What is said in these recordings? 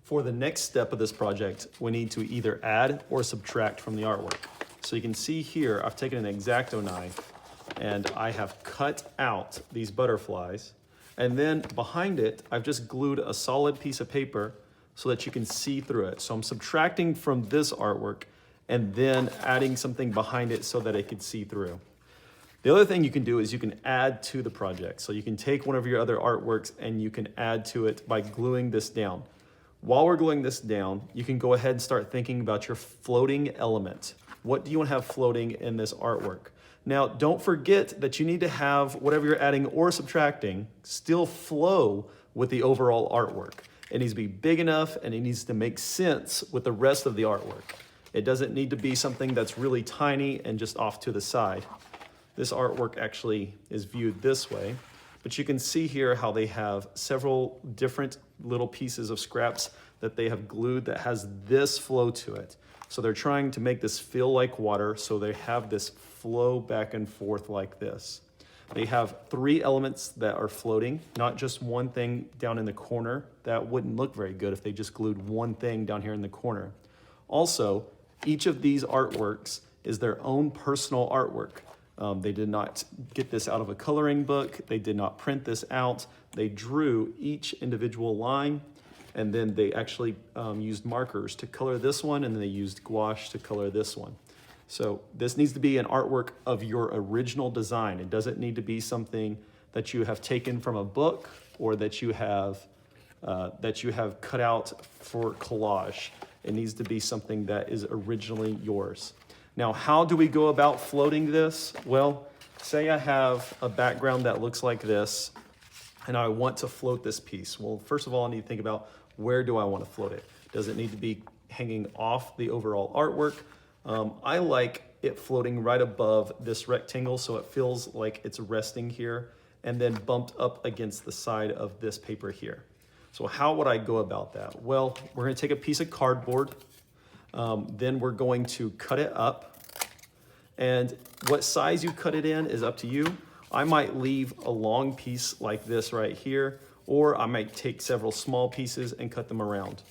For the next step of this project, we need to either add or subtract from the artwork. So you can see here, I've taken an X-Acto knife and I have cut out these butterflies. And then behind it, I've just glued a solid piece of paper so that you can see through it. So I'm subtracting from this artwork and then adding something behind it so that it could see through. The other thing you can do is you can add to the project. So you can take one of your other artworks and you can add to it by gluing this down. While we're gluing this down, you can go ahead and start thinking about your floating element. What do you want to have floating in this artwork? Now, don't forget that you need to have whatever you're adding or subtracting still flow with the overall artwork. It needs to be big enough and it needs to make sense with the rest of the artwork. It doesn't need to be something that's really tiny and just off to the side. This artwork actually is viewed this way, but you can see here how they have several different little pieces of scraps that they have glued that has this flow to it. So they're trying to make this feel like water, so they have this flow back and forth like this. They have 3 elements that are floating, not just one thing down in the corner. That wouldn't look very good if they just glued one thing down here in the corner. Also, each of these artworks is their own personal artwork. They did not get this out of a coloring book. They did not print this out. They drew each individual line, and then they actually used markers to color this one, and then they used gouache to color this one. So this needs to be an artwork of your original design. It doesn't need to be something that you have taken from a book or that you have cut out for collage. It needs to be something that is originally yours. Now, how do we go about floating this? Well, say I have a background that looks like this, and I want to float this piece. Well, first of all, I need to think about where do I want to float it? Does it need to be hanging off the overall artwork? I like it floating right above this rectangle so it feels like it's resting here and then bumped up against the side of this paper here. So how would I go about that? Well, we're going to take a piece of cardboard. Then we're going to cut it up, and what size you cut it in is up to you. I might leave a long piece like this right here, or I might take several small pieces and cut them around.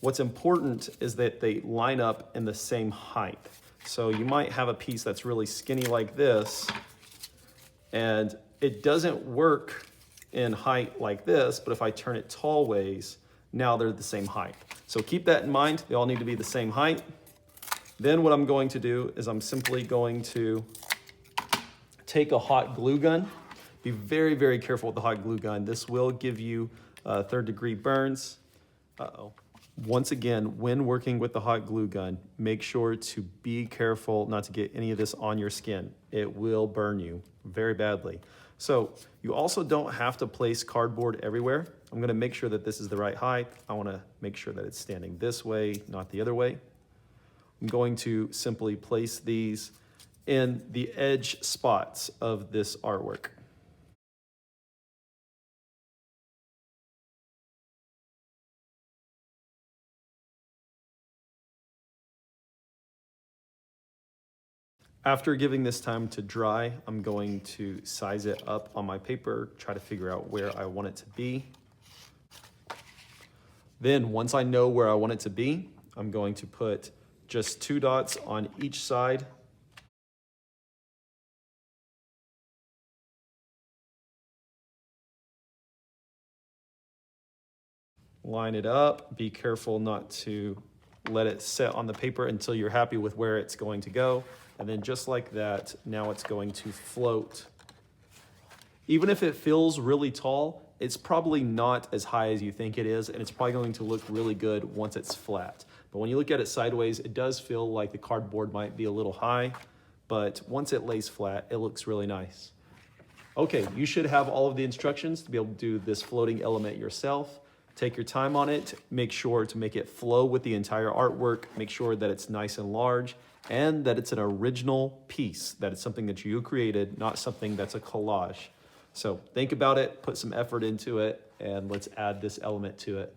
What's important is that they line up in the same height. So you might have a piece that's really skinny like this, and it doesn't work in height like this, but if I turn it tall ways, now they're the same height. So keep that in mind. They all need to be the same height. Then what I'm going to do is I'm simply going to take a hot glue gun. Be very, very careful with the hot glue gun. This will give you 3rd-degree burns. Once again, when working with the hot glue gun, make sure to be careful not to get any of this on your skin. It will burn you very badly. So you also don't have to place cardboard everywhere. I'm going to make sure that this is the right height. I want to make sure that it's standing this way, not the other way. I'm going to simply place these in the edge spots of this artwork. After giving this time to dry, I'm going to size it up on my paper, try to figure out where I want it to be. Then once I know where I want it to be, I'm going to put just 2 dots on each side. Line it up. Be careful not to let it set on the paper until you're happy with where it's going to go. And then just like that, now it's going to float. Even if it feels really tall, it's probably not as high as you think it is, and it's probably going to look really good once it's flat. But when you look at it sideways, it does feel like the cardboard might be a little high, but once it lays flat, it looks really nice. Okay, you should have all of the instructions to be able to do this floating element yourself. Take your time on it, make sure to make it flow with the entire artwork, make sure that it's nice and large, and that it's an original piece, that it's something that you created, not something that's a collage. So think about it, put some effort into it, and let's add this element to it.